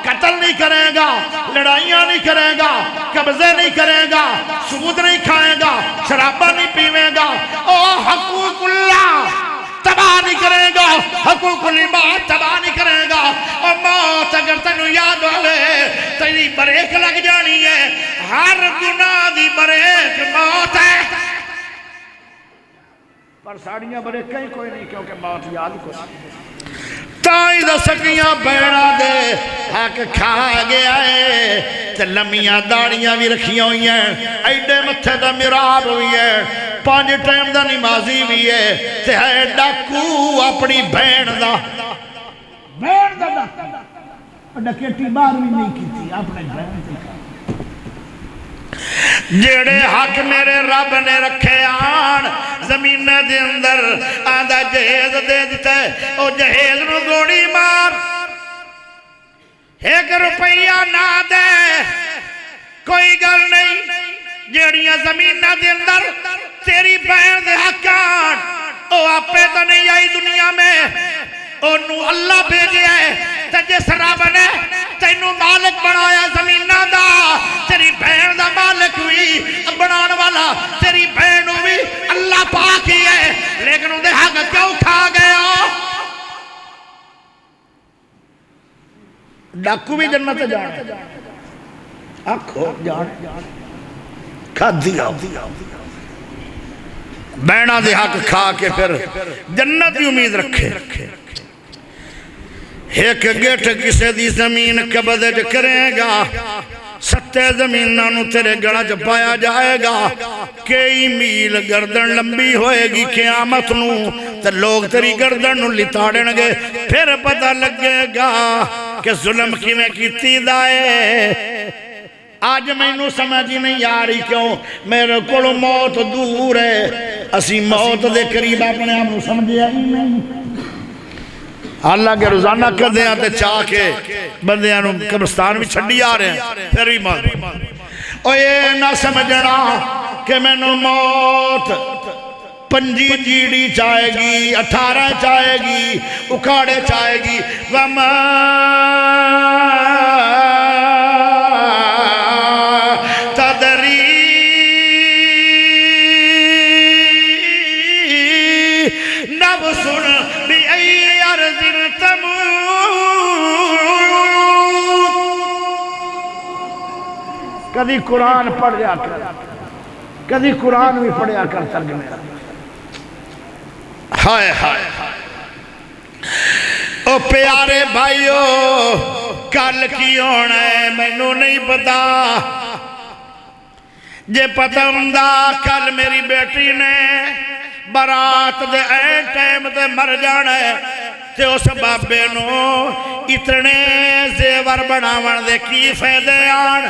قتل نہیں کرے گا، لڑائیاں نہیں کرے گا، قبضے نہیں کرے گا، سود نہیں کھائے گا، شرابہ نہیں پیوے گا، او حقوق اللہ تباہ نہیں کرے گا، حقوق العباد تباہ نہیں کرے گا۔ اور موت اگر تینوں یاد ہوئے تیری بریک لگ جانی ہے، ہر گناہ دی بریک موت ہے، پر ساڑیاں بریکیں کوئی نہیں کیونکہ موت یاد کو تائیں دا سکیاں بیڑا دے حق کھا گیا ہے، تے لمیاں داڑیاں بھی رکھیاں ہوئی ہیں، ایڈے متھے دا مراب ہوئی ہے، 5 ٹائم دا نمازی بھی ہے، تے ہے ڈاکو اپنی بین دا ڈکیٹی بار بھی نہیں کی تھی اپنے بین سے کھا، جیڑے حق میرے رب نے رکھے آن زمین دے اندر آدھا جہیز دے دیتا ہے، او جہیز نو گوڑی مار، 1 روپیہ نہ دے کوئی گل نہیں، جیڑیاں زمین دے اندر تیری بہن دے حق آن، او آپے تو نہیں آئی دنیا میں، انہوں اللہ بھیجے ہے، تے جس رب نے تینوں مالک بنایا زمینہ دا، تیری بہن دا مالک ہوئی بنان والا تیری بہن ہوئی اللہ پاک ہی ہے، لیکن انہیں حق کیوں کھا گیا؟ ڈاکو بھی جنت جانے آنکھو جانے کھا دیا بہنہ دے حق کھا کے پھر جنت ہی امید رکھے، ایک گیٹ کسے دی زمین قبض کرے گا، 7 زمینوں تیرے گڑا چ پایا جائے گا، کئی میل گردن لمبی ہوئے گی قیامت نو، تے لوگ تیری گردن نو لتاڑن گے، پھر پتہ لگے گا کہ ظلم کیویں کیتی دائے۔ آج میں نو سمجھی نہیں آ رہی کیوں میرے کول موت دور ہے، اسی موت دے قریب اپنے آپ نو سمجھے ہی نہیں، اللہ کے روزانہ کردیاں تے چاہ کے بندیاں نو قبرستان بھی چھڑی آ رہے ہیں، پھر بھی مان او یہ نہ سمجھنا کہ میں نو موت 5 جیڑی چاہے گی، 18 چاہے گی، اکھاڑے چاہے گی، وَمَا تَدْرِي نَفْسٌ بِأَيِّ أَرْضٍ کدھی قرآن پڑھ جا کر، کدھی قرآن بھی پڑھیا کر ترجمے، ہائے ہائے او پیارے بھائیو، کل کی ہونا ہے مینوں نہیں پتا، جے پتہ ہوندا کل میری بیٹی نے برات دے اے ٹائم تے مر جانا ہے، تے اس بابے نو اتنے زیور بناون دے کی فائدے آن،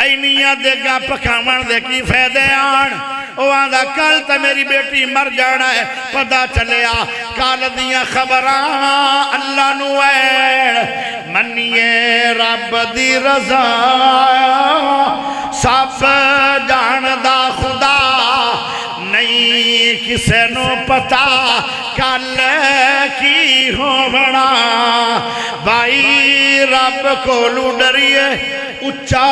اینیاں دے گا پکھاون دے کی فائدے آن، وہ آدھا کل تا میری بیٹی مر جانا ہے، پتہ چلیا کال دیاں خبراں اللہ نوائر منیے رب دی رضا سب جاندہ خدا نہیں کسے نو پتا کل کی ہونا، بھائی رب کو ڈریے، اچھا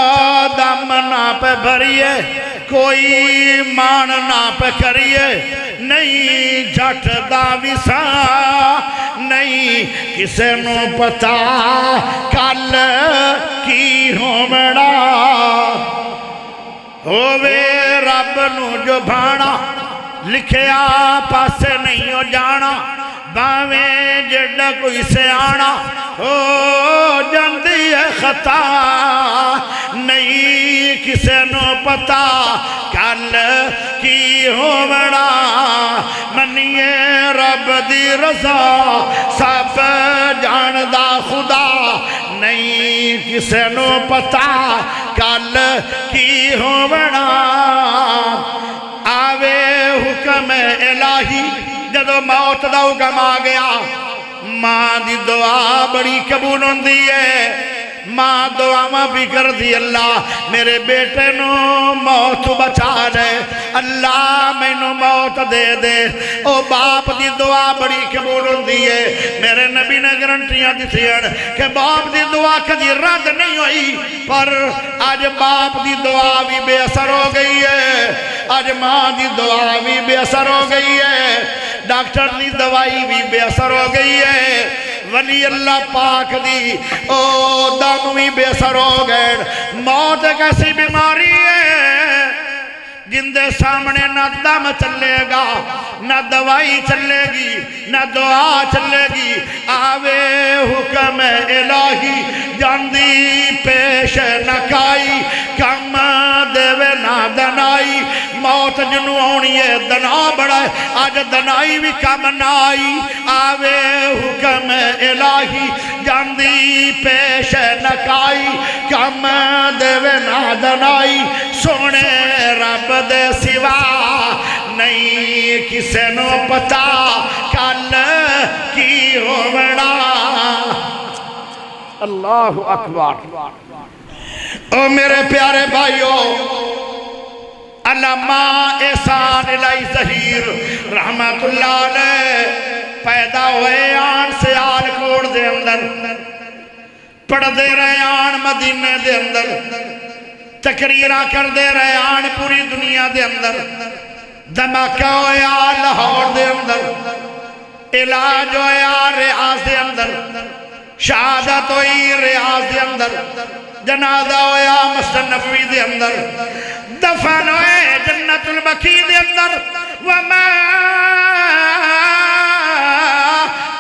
دم نہ پہ بھریے، کوئی مان نہ پہ کریے، نہیں جھٹ دا وسا نہیں کسے نو پتا کل کی ہونا، ہووے رب نو جو بھانا لکھیا پاسے نہیں ہو جانا، باویں جڑا کوئی سے آنا ہو جاندی ہے خطا، نہیں کسے نو پتا کل کی ہوونا منیے رب دی رضا سب جاندہ خدا نہیں کسے نو پتا کل کی ہوونا آوے حکم الہی جدو موت دا حکم آ گیا ماں دی دعا بڑی قبول ہوندی ہے ماں دعا بھی کر دی اللہ میرے بیٹے نو موت بچا دے اللہ میں نو موت دے دے او باپ دی دعا بڑی قبول ہوندی ہے میرے نبی نے گارنٹیاں دتیاں کہ باپ دی دعا کدی رد نہیں ہوئی پر آج باپ دی دعا بھی بے اثر ہو گئی ہے آج ماں دی دعا بھی بے اثر ہو گئی ہے ڈاکٹر دی دوائی بھی بے اثر ہو گئی ہے ولی اللہ پاک دی او دم بھی بے اثر ہو گئے موت ایک ایسی بیماری ہے جن دے سامنے نہ دم چلے گا نہ دوائی چلے گی نہ دعا چلے گی آوے حکم الہی جاندی پیش نکائی کم دیوے نہ دنائی موت جنو ہونی ہے دنا بڑا ہے آج دنائی بھی کم نائی آوے حکم الہی جاندی پیش نکائی کم دیوے نہ دنائی سونے رب دے سوا نہیں کسے نو پتا کل کی ہوونا اللہ اکبر او میرے پیارے بھائیو علامہ احسان الہی ظہیر رحمت اللہ علیہ پیدا ہوئے آن سیال کوڑ دے اندر پڑھ دے رہے آن مدینہ دے اندر تقریرہ کر دے رہے آن پوری دنیا دے اندر دھماکہ ہویا لاہور دے اندر علاج ہویا ریاض دے اندر شہادت ہوئی ریاض دے اندر جنازہ ہویا مسجد نبوی دے اندر دفن ہوئے جنت البقیع دے اندر وما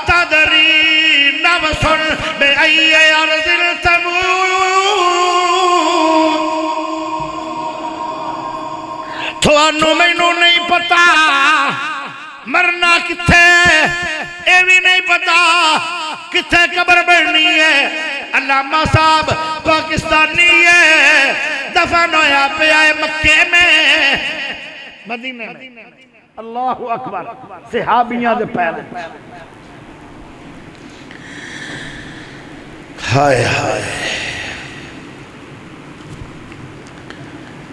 تدری نفس بأئی ارض تموت تھوانو میں نو نہیں پتا مرنا کتھے اے بھی نہیں پتا کتھے قبر بڑھنی ہے علامہ صاحب پاکستانی ہے دفن ہویا پہ آئے مکے میں مدینہ میں اللہ اکبر صحابیاں دے پہلے ہائے ہائے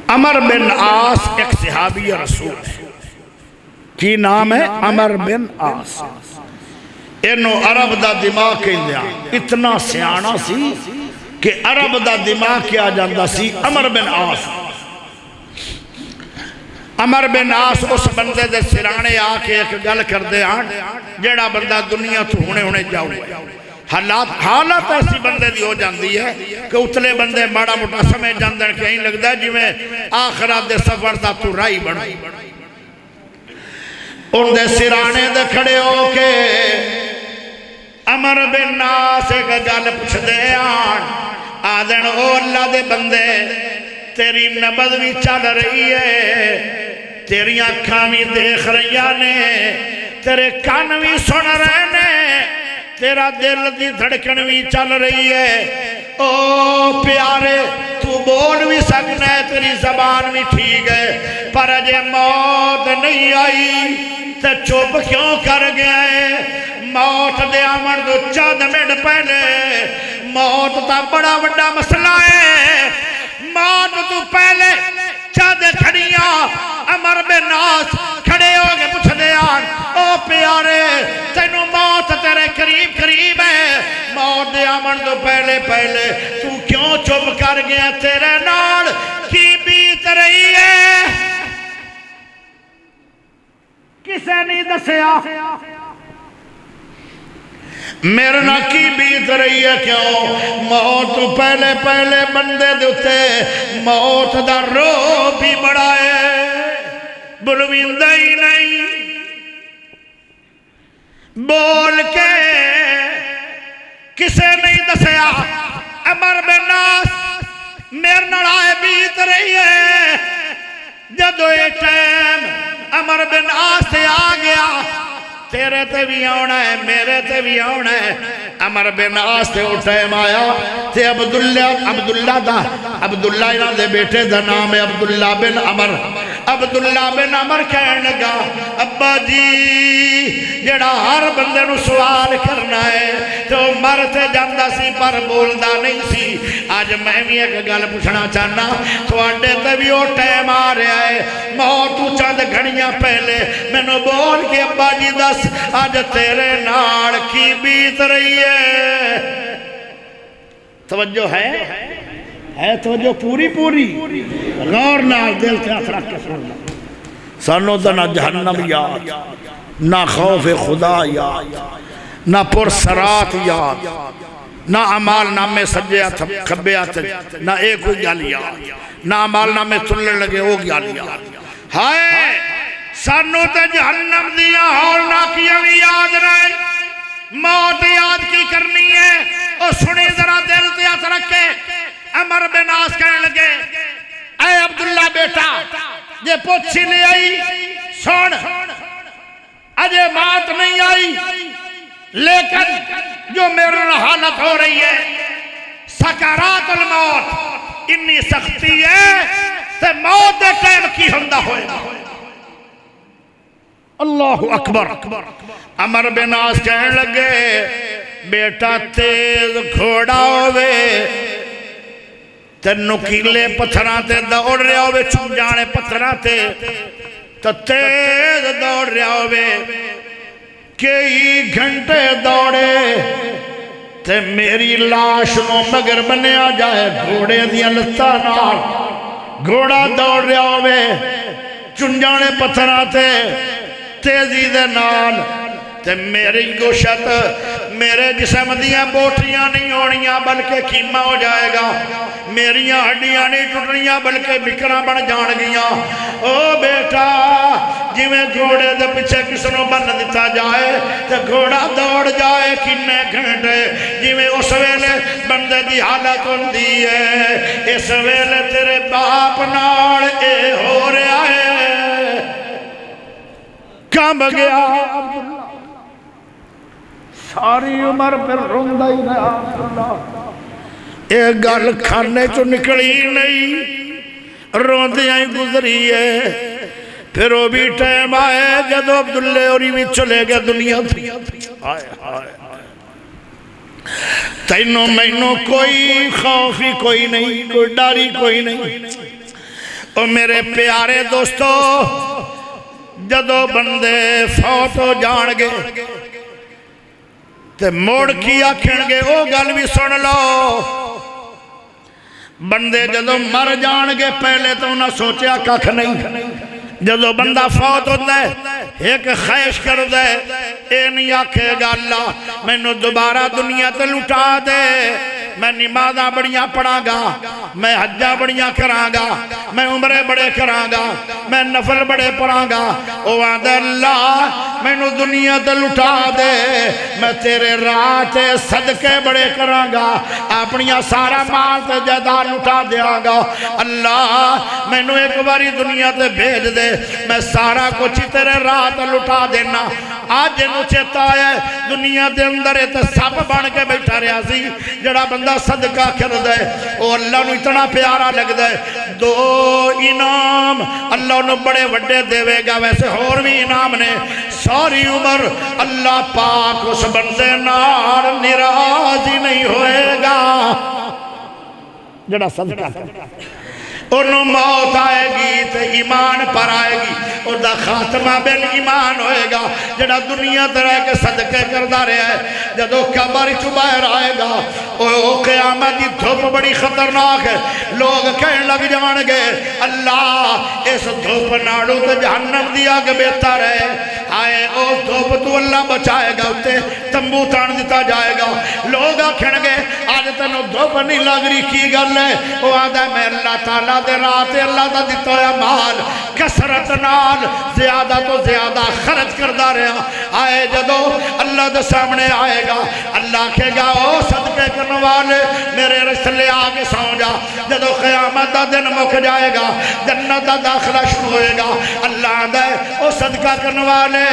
عمر بن عاص ایک صحابی رسول ہے کی نام ہے عمر بن عاص انہو عرب دا دماغ کہندیا اتنا سیانا سی کہ عرب دا دماغ کیا جاندہ سی عمر بن عاص عمر بن عاص اس بندے دے سرانے آکے ایک گل کر دے آن جیڑا بندہ دنیا تو ہونے جاؤ حالات ایسی بندے دی ہو جاندی ہے کہ اتلے بندے ماڑا موٹا سمجھ جاندن کہیں لگتا ہے جی میں آخرات دے سفر دا تو رائی بڑھا ان دے سرانے دے کھڑے ہو کے عمر بن عاص ایک گل پوچھ دے آدھن او اللہ دے بندے تیری نبض بھی چل رہی ہے تیری آنکھاں بھی دیکھ رہی نے تیرے کان بھی سن رہے نے تیرا دل دی دھڑکن بھی چل رہی ہے او پیارے تو بول بھی سکنا ہے تیری زبان بھی ٹھیک ہے پر اجے موت نہیں آئی تو چوب کیوں کر گیا ہے موت دے آمن دو چند منٹ پہلے موت تا بڑا بڑا مسئلہ ہے موت تو پہلے چند کھڑیاں عمر بن عاص کھڑے ہو گے پوچھ دے آن او پیارے تینو موت تیرے قریب قریب ہے موت دے آمن تو پہلے تو کیوں چپ کر گیا تیرے نال کی بیت رہی ہے کسے نہیں دسیا میرے نا کی بیت رہی ہے کیوں موت تو پہلے بندے دیتے موت دا رو بھی بڑا ہے بلویندہ ہی نہیں بول کے کسے نہیں دسیا عمر بن عاص میرے نال آئے بیت رہی ہے جدو یہ ٹائم عمر بن عاص سے آ گیا تیرے تے بھی آنا ہے میرے تے بھی آنا ہے عمر بن عاص تے وہ ٹائم آیا تے عبداللہ انہاں دے بیٹے دا نام ہے عبداللہ بن عمر عبداللہ بن عمر کہنے لگا ابا جی جڑا ہر بندے نو سوال کرنا ہے تو مرتے جاندہ سی پر بولدا نہیں سی آج میں بھی ایک گل پوچھنا چاہنا تواڈے تے بھی وہ ٹائم آ رہا ہے موت تو چند گھڑیاں پہلے میں نو بول کے ابا جی دس آج تیرے نال کی بیت رہی ہے توجہ ہے توجہ پوری غور نال دل سے ہاتھ رکھ کے سننا سانو تو نہ جہنم یاد نہ خوف خدا یاد نہ پرسرات یاد نہ عمال نامے سجے کھبے ہاتھ نہ ایک کوئی گل یاد نہ عمال نامے چلنے لگے وہ گل یاد ہائے سانو تے جہنم دیا ہولناکیاں بھی یاد رہے موت یاد کی کرنی ہے اور سنی ذرا دل تے ہاتھ رکھے عمر بن عاص کہنے لگے اے عبداللہ بیٹا یہ پوچھی نہیں آئی سن اجے بات نہیں آئی لیکن جو میرے حالت ہو رہی ہے سکرات الموت اتنی سختی ہے تے موت دے ٹائم کی ہوندہ ہوئے اللہ اکبر عمر بن عاص کہنے لگے بیٹا تیز گھوڑا ہوئے تے نکیلے پتھران تے دوڑ رہا ہوئے چھپ جانے پتھران تے تو تیز دوڑ رہا ہوئے کئی گھنٹے دوڑے تے میری لاش نو مگر بنے آ جائے گھوڑے دیا لتا نال گھوڑا دوڑ رہا ہوئے چن جانے پتھران تے تیزی دے نال تے میری گوشت میرے جسم دیاں بوٹیاں نہیں ہونیاں بلکہ کیمہ ہو جائے گا میریاں ہڈیاں نہیں ٹوٹنیاں بلکہ بکراں بن جان گیاں او بیٹا جی میں گھوڑے دے پیچھے کس نو بن دیتا جائے تے گھوڑا دوڑ جائے کنے گھنٹے جی میں اس ویلے بندے دی حالت ہوندی ہے اس ویلے تیرے باپ نال اے ہو رہا ہے کام گیا ساری عمر پھر روندہ ہی رہا ایک گل کھانے چو نکلی نہیں روندیاں ہی گزری ہے پھر وہ بھی ٹائم آئے جدو عبداللہ اور بھی چلے گئے دنیا تھی تینوں مینوں کوئی خوفی کوئی نہیں کوئی ڈاری کوئی نہیں اور میرے پیارے دوستو جدو بندے فوت ہو جان گے تے موڑ کی آکھن گے او گل بھی سن لو بندے جدو مر جان گے پہلے تو نہ سوچیا ککھ نہیں جدو بندہ فوت ہوتا ہے ایک خیش کر دے اے نہیں آکھے گا اللہ میں نو دوبارہ دنیا تے لٹا دے میں نمازاں بڑیاں پڑھاں گا میں حجاں بڑیاں کراں گا میں عمرے بڑے کراں گا میں نفل بڑے پڑھاں گا او آدھے اللہ میں نو دنیا تے لٹا دے میں تیرے راہ تے صدقے بڑے کراں گا اپنیاں سارا مال تے جائیداد لٹا دیاں گا اللہ میں نو ایک باری دنیا تے بھیج دے میں سارا کچھ تیرے راہ تے لٹا دینا آج جنو چیتا ہے دنیا دے اندر تے سب بن کے بیٹھا رہا سی جڑا بندہ صدقہ کر دے او اللہ نو اتنا پیارا لگ دے دو انعام اللہ نو بڑے وڈے دے گا ویسے اور بھی انعام نے ساری عمر اللہ پاک اس بندے نار ناراض ہی نہیں ہوئے گا جڑا صدقہ انہوں موت آئے گی تو ایمان پر آئے گی اور دا خاتمہ بین ایمان ہوئے گا جڑا دنیا ترہ کے صدقے کردہ رہے ہے جدو قبر چو باہر آئے گا او قیامت کی دھوپ بڑی خطرناک ہے لوگ کہنے لگ جان گے اللہ اس دھوپ ناڑو تو جہنم دیا کہ بہتر ہے آئے او دھوپ تو اللہ بچائے گا اتے تمبو تان دیتا جائے گا لوگ کہنے گے آج تنو دھوپ نہیں لگ رہی کی گل ہے وہ آدھا میں اللہ تعالیٰ دے رات اللہ دا دیتا ہے مال کسرت نال زیادہ تو زیادہ خرچ کردہ رہا آئے جدو اللہ دے سامنے آئے گا اللہ کہے گا او صدقے کرنے والے میرے رسلے آگے سو جا جدو قیامت دا دن مک جائے گا جنت دا داخلہ شروع ہوئے گا اللہ دے او صدقہ کرنے والے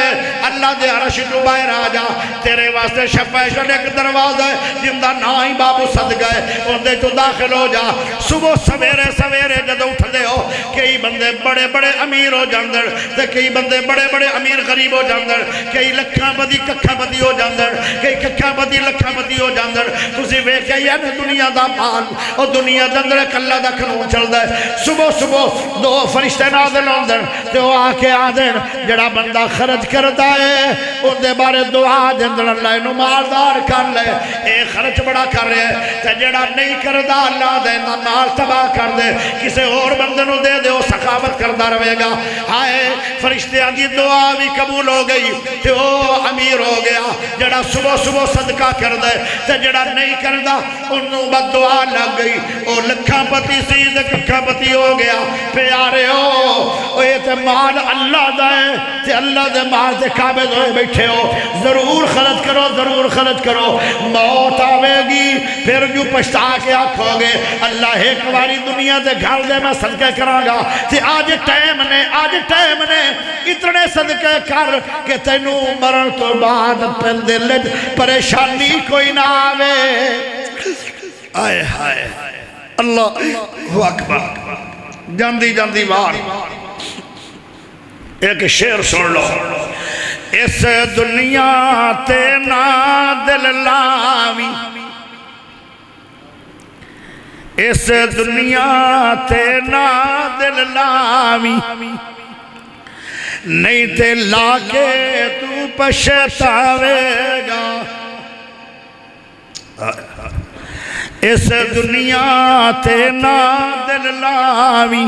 اللہ دے عرش تو باہر آ جا تیرے واسطے شفاعت کا ایک دروازہ ہے جن دا نا ہی بابو صدقہ ہے ان دے تو داخل ہو جا صبح سویرے سویرے جدو اٹھ دے ہو کئی بندے بڑے بڑے امیر ہو جاندر تے کئی بندے بڑے بڑے امیر غریب ہو جاندر کئی لکھاں بدی ککھاں بدی ہو جاندر کئی ککھاں بدی لکھاں بدی ہو جاندر تسی ویکھیا یا دنیا دا مال اور دنیا دے اندر کلا دا قانون چلدا ہے صبح صبح دو فرشتے نازل ہوندن تے او آ کے آدن جڑا بندہ خرچ کردا ہے اون دے بارے دعا دیندن اللہ نو مالدار کر لے اے خرچ بڑا کر رہا ہے تے جڑا نہیں کردا اللہ دے نا مال تباہ کر دے کسے اور بندے نو دے دے او سخاوت کردا رہے گا ہائے فرشتیاں دی دعا بھی قبول ہو گئی تے او امیر ہو گیا جڑا صبح صبح صدقہ کر دے تے جڑا نہیں کردا انہوں بد دعا لگ گئی او لکھاں پتی سی تے ککھاں پتی ہو گیا پیارے ہو یہ تے مال اللہ دا ہے تے اللہ دے مال تے قابض ہوئے بیٹھے ہو ضرور خرچ کرو ضرور خرچ کرو موت آوے گی پھر جو پشتا کے آکھو گے اللہ ایک واری دنیا دے گھر دے میں صدقہ کروں گا تے آج ٹائم نے اتنے صدقے کر کہ تینو مرن تو بعد پھر دل پریشانی کوئی نہ آوے آئے ہائے اللہ اکبر جاندی جاندی بار ایک شعر سن لو اس دنیا تے نا دل لاوی اس دنیا تے نا دل لاوی نہیں تے لا کے تو پچھتاوے گا اس دنیا تے نا دل لاوی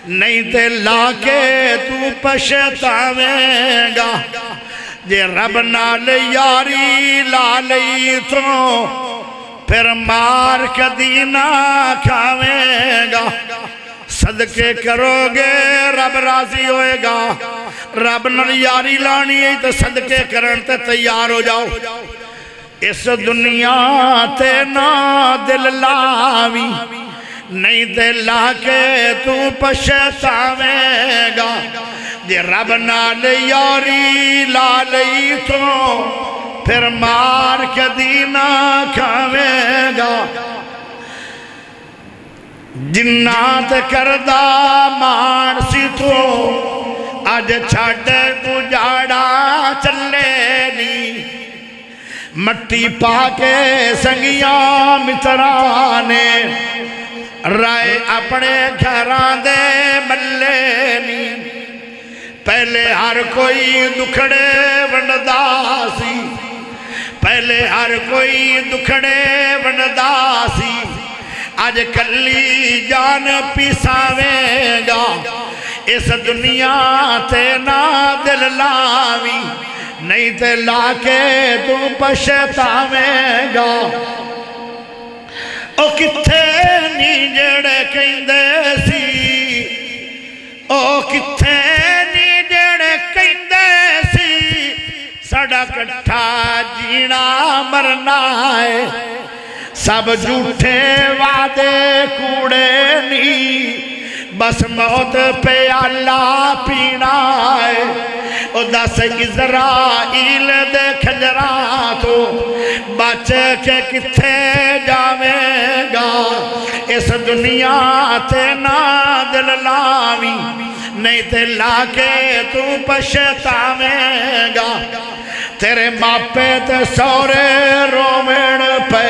نہیں تے لا کے تو پچھتاوے گا جے رب نال یاری لا لئی تو پھر مار کدی نہ کھاوے گا صدقے کرو گے رب راضی ہوئے گا رب نال یاری لانی ہے تو صدقے کرن تے تیار ہو جاؤ اس دنیا تے نا دل لاوی نہیں تے لا کے تو پچھتاوے گا جے رب نال یاری لا لئی تو پھر مار کدی نہ کھاوے گا جنات کردہ مان سی تو آج چھڑ اجاڑا چلے نی مٹی پا کے سنگیاں مترانے رائے اپنے گھران دے ملے نی پہلے ہر کوئی دکھڑے ونڈا سی پہلے ہر کوئی دکھڑے ونڈا سی آج کلی جان پیساوے گا اس دنیا تے نا دل لاوی نہیں تے لا کے تو پچھتاوے گا او کتھے نی جڑے کہندے سی او کتھے نی جڑے کہندے سی ساڈا کٹھا جینا مرنا ہے سب جھوٹے وعدے کوڑے نہیں بس موت پہ اللہ پینا ہے او دس اسرائیل دے کھجراں تو بچ کے کتھے جاوے گا اس دنیا تے نا دل لاوی نہیں تے لا کے تو پچھتاوے گا تیرے ماپے تے سورے رومن پہ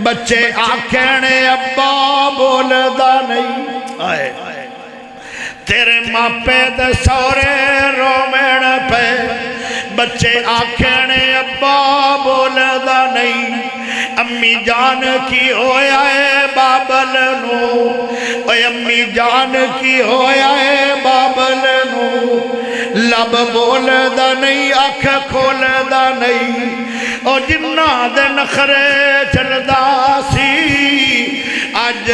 بچے آکھنے ابا بولدا نہیں آئے تیرے ماپے تے سورے رومن پہ بچے آکھنے ابا بولدا نہیں امی جان کی ہویا ہے بابل نو اے امی جان کی ہویا ہے بابل نو لب بولدا نہیں اکھ کھولدا نہیں او جنہ دے نخرے چلدا سی اج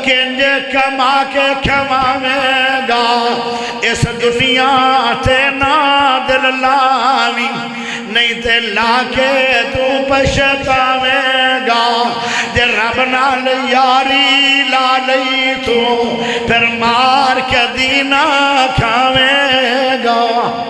کنج کما کے کھواوے گا اس دنیا تے نا دل لاوی نہیں تے لا کے تو پچھتاویں گا جے رب نال یاری لا لئی تو پھر مار کے دینا کھاویں گا